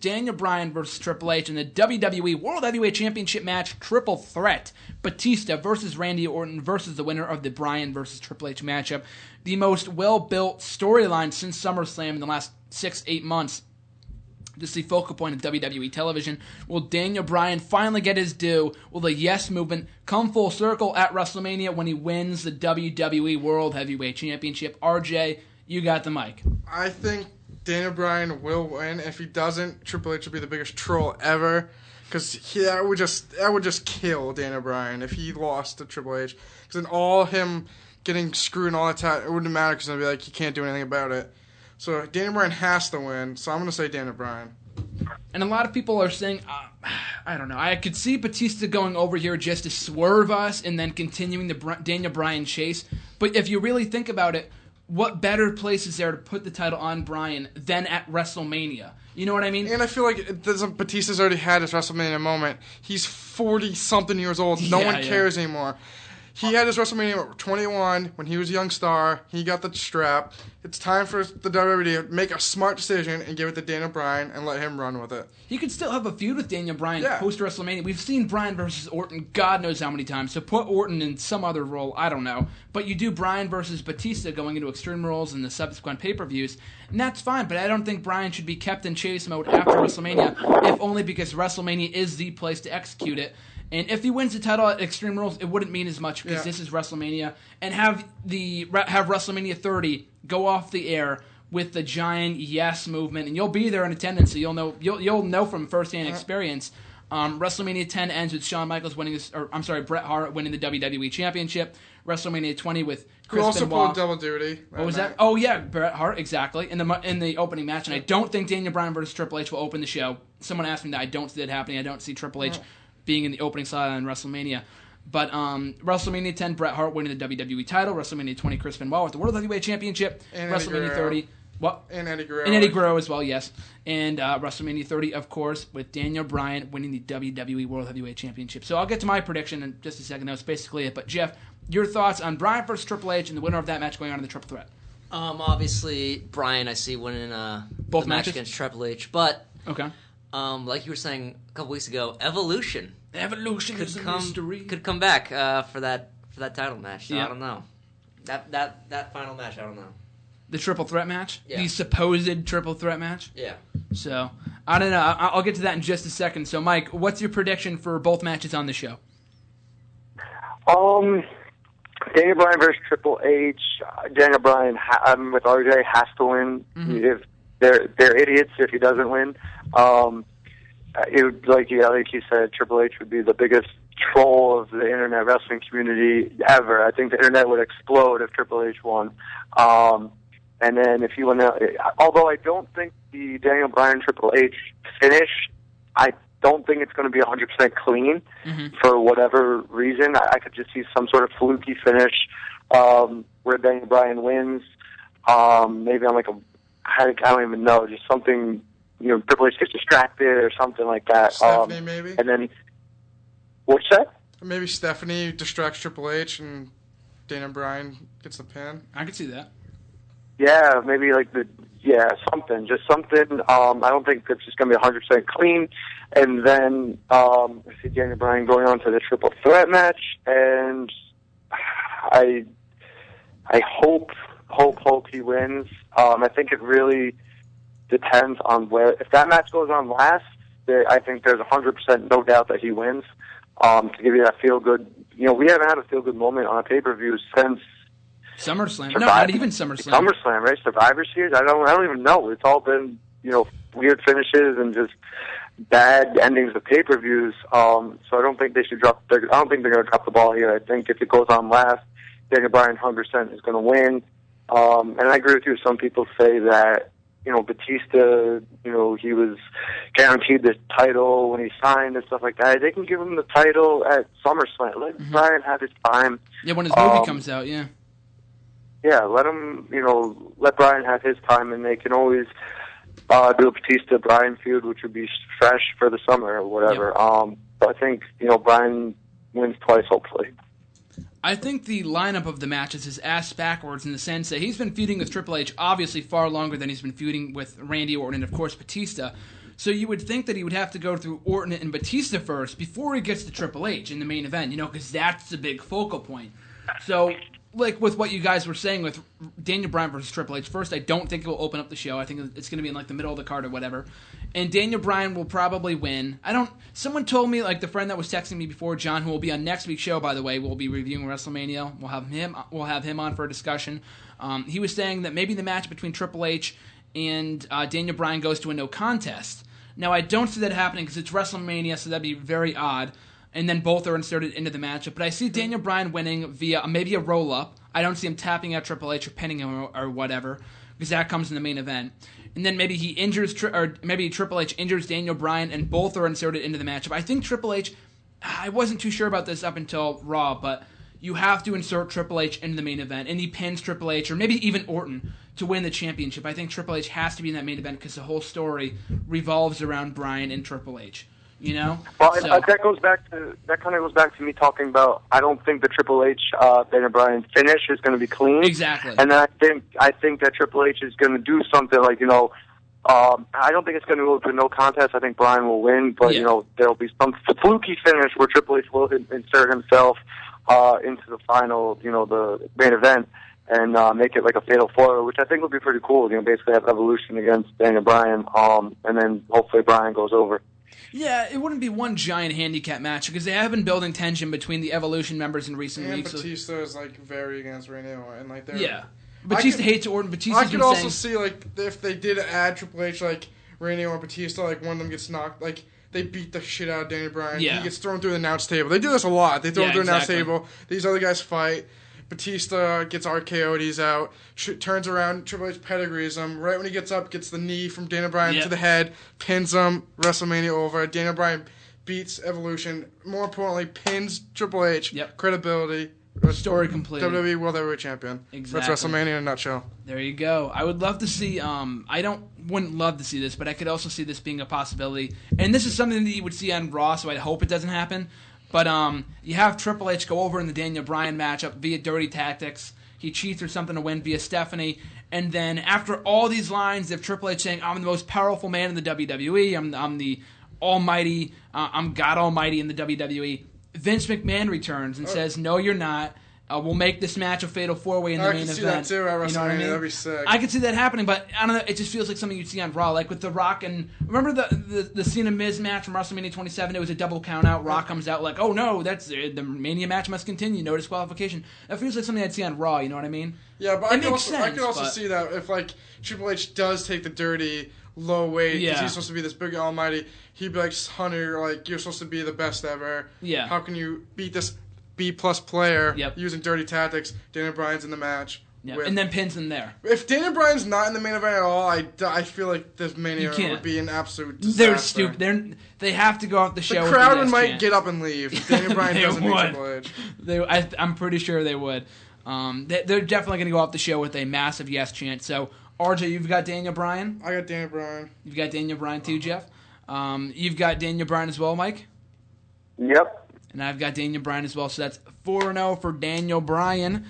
Daniel Bryan versus Triple H in the WWE World Heavyweight Championship match, Triple Threat. Batista versus Randy Orton versus the winner of the Bryan versus Triple H matchup. The most well-built storyline since SummerSlam in the last 6-8 months. This is the focal point of WWE television. Will Daniel Bryan finally get his due? Will the Yes Movement come full circle at WrestleMania when he wins the WWE World Heavyweight Championship? RJ, you got the mic. I think Daniel Bryan will win. If he doesn't, Triple H will be the biggest troll ever. Because that would just kill Daniel Bryan if he lost to Triple H. Because then all him getting screwed all the time, it wouldn't matter because they'd be like, he can't do anything about it. So Daniel Bryan has to win. So I'm going to say Daniel Bryan. And a lot of people are saying, I don't know, I could see Batista going over here just to swerve us and then continuing the Daniel Bryan chase. But if you really think about it, what better place is there to put the title on Bryan than at WrestleMania? You know what I mean? And I feel like Batista's already had his WrestleMania moment. He's 40-something years old. No one cares anymore. He had his WrestleMania at 21 when he was a young star. He got the strap. It's time for the WWE to make a smart decision and give it to Daniel Bryan and let him run with it. He could still have a feud with Daniel Bryan post-WrestleMania. We've seen Bryan versus Orton God knows how many times. So put Orton in some other role, I don't know. But you do Bryan versus Batista going into Extreme Rules and the subsequent pay-per-views, and that's fine. But I don't think Bryan should be kept in chase mode after WrestleMania, if only because WrestleMania is the place to execute it. And if he wins the title at Extreme Rules, it wouldn't mean as much because this is WrestleMania. And have WrestleMania 30 go off the air with the giant Yes Movement, and you'll be there in attendance, so you'll know from firsthand experience. WrestleMania 10 ends with Shawn Michaels Bret Hart winning the WWE Championship. WrestleMania 20 with Chris Who also Benoit. pulled double duty. What was that? Oh yeah, Bret Hart, exactly. In the opening match, and I don't think Daniel Bryan versus Triple H will open the show. Someone asked me that. I don't see that happening. I don't see Triple H being in the opening slot on WrestleMania. But WrestleMania 10, Bret Hart winning the WWE title. WrestleMania 20, Chris Benoit with the World Heavyweight Championship. And WrestleMania 30. What? And Eddie Guerrero. And Eddie Guerrero as well, yes. And WrestleMania 30, of course, with Daniel Bryan winning the WWE World Heavyweight Championship. So I'll get to my prediction in just a second. That's basically it. But Jeff, your thoughts on Bryan versus Triple H and the winner of that match going on in the Triple Threat? Obviously, Bryan I see winning both the matches match against Triple H. But, okay. Like you were saying a couple weeks ago, Evolution Is a mystery. Could come back for that title match. So Yeah. I don't know. That final match, I don't know. The Triple Threat match? Yeah. The supposed Triple Threat match? Yeah. So, I don't know. I'll get to that in just a second. So, Mike, what's your prediction for both matches on the show? Daniel Bryan versus Triple H. Daniel Bryan, I'm with RJ, has to win. Mm-hmm. If they're idiots if he doesn't win. It would, like you said, Triple H would be the biggest troll of the internet wrestling community ever. I think the internet would explode if Triple H won. And then if he went out, although I don't think the Daniel Bryan Triple H finish, I don't think it's going to be 100% clean for whatever reason. I could just see some sort of fluky finish where Daniel Bryan wins. Maybe on I don't even know, just something, Triple H gets distracted or something like that. Stephanie, maybe? And then, what's that? Maybe Stephanie distracts Triple H and Daniel Bryan gets the pin. I could see that. Yeah, maybe something. I don't think it's just going to be 100% clean. And then I see Daniel Bryan going on to the Triple Threat match, and I hope he wins. I think it really depends on where. If that match goes on last, I think there's 100% no doubt that he wins. To give you that feel good, we haven't had a feel good moment on a pay-per-view since SummerSlam. No, not even SummerSlam. SummerSlam, right? Survivor Series. I don't even know. It's all been weird finishes and just bad endings of pay-per-views. So I don't think they should drop. I don't think they're going to drop the ball here. I think if it goes on last, Daniel Bryan 100% is going to win. And I agree with you. Some people say that Batista, he was guaranteed the title when he signed and stuff like that. They can give him the title at SummerSlam. Let Bryan have his time. Yeah, when his movie comes out, yeah. Yeah, let him, let Bryan have his time, and they can always do a Batista-Bryan feud, which would be fresh for the summer or whatever. Yeah. But I think, Bryan wins twice, hopefully. I think the lineup of the matches is ass backwards in the sense that he's been feuding with Triple H obviously far longer than he's been feuding with Randy Orton and, of course, Batista. So you would think that he would have to go through Orton and Batista first before he gets to Triple H in the main event, because that's the big focal point. So, like with what you guys were saying with Daniel Bryan versus Triple H, first, I don't think it will open up the show. I think it's going to be in like the middle of the card or whatever. And Daniel Bryan will probably win. Someone told me, like the friend that was texting me before, John, who will be on next week's show, by the way, we'll be reviewing WrestleMania. We'll have him on for a discussion. He was saying that maybe the match between Triple H and Daniel Bryan goes to a no contest. Now, I don't see that happening because it's WrestleMania, so that'd be very odd. And then both are inserted into the matchup. But I see Daniel Bryan winning via maybe a roll-up. I don't see him tapping out Triple H or pinning him or whatever, because that comes in the main event. And then maybe he injures, or maybe Triple H injures Daniel Bryan, and both are inserted into the matchup. I think Triple H, I wasn't too sure about this up until Raw, but you have to insert Triple H into the main event, and he pins Triple H, or maybe even Orton, to win the championship. I think Triple H has to be in that main event because the whole story revolves around Bryan and Triple H. Well, that kind of goes back to me talking about. I don't think the Triple H Daniel Bryan finish is going to be clean. Exactly. And I think that Triple H is going to do something like I don't think it's going to go to no contest. I think Bryan will win, but there'll be some fluky finish where Triple H will insert himself into the final, the main event, and make it like a fatal four, which I think would be pretty cool. Basically have Evolution against Daniel Bryan, and then hopefully Bryan goes over. Yeah, it wouldn't be one giant handicap match because they have been building tension between the Evolution members in recent weeks. And Batista is very against Randy Orton, and yeah. Batista hates Orton. I could also see if they did add Triple H, Randy Orton, Batista, one of them gets knocked, they beat the shit out of Daniel Bryan. Yeah. He gets thrown through the announce table. They do this a lot. They throw him through the announce table. These other guys fight. Batista gets RKO'd, he's out, turns around, Triple H pedigrees him. Right when he gets up, gets the knee from Daniel Bryan to the head, pins him, WrestleMania over. Daniel Bryan beats Evolution. More importantly, pins Triple H. Yep. Credibility. Story complete. WWE World Heavyweight Champion. Exactly. That's WrestleMania in a nutshell. There you go. I would love to see. Wouldn't love to see this, but I could also see this being a possibility. And this is something that you would see on Raw, so I hope it doesn't happen. But you have Triple H go over in the Daniel Bryan matchup via dirty tactics. He cheats or something to win via Stephanie. And then after all these lines of Triple H saying, I'm the most powerful man in the WWE, I'm the almighty, I'm God Almighty in the WWE, Vince McMahon returns and says, no, you're not. We'll make this match a fatal four-way in the main event. I can see that too at WrestleMania. That'd be sick. I could see that happening, but I don't know. It just feels like something you'd see on Raw, like with The Rock and remember the Cena Miz match from WrestleMania 27. It was a double count out. Rock comes out like, oh no, that's the Mania match must continue. No disqualification. That feels like something I'd see on Raw. You know what I mean? Yeah, but I could also see that if Triple H does take the dirty low weight because he's supposed to be this big almighty, he'd be like, Hunter, you're supposed to be the best ever. Yeah. How can you beat this B-plus player Yep. using dirty tactics? Daniel Bryan's in the match. Yep. And then pins them there. If Daniel Bryan's not in the main event at all, I feel like this Mania would be an absolute disaster. They're stupid. They have to go off the show. The crowd might get up and leave if Daniel Bryan doesn't beat Triple H. I'm pretty sure they would. They're definitely going to go off the show with a massive yes chant. So, RJ, you've got Daniel Bryan? I got Daniel Bryan. You've got Daniel Bryan too, Jeff? You've got Daniel Bryan as well, Mike? Yep. And I've got Daniel Bryan as well. So that's 4-0 for Daniel Bryan.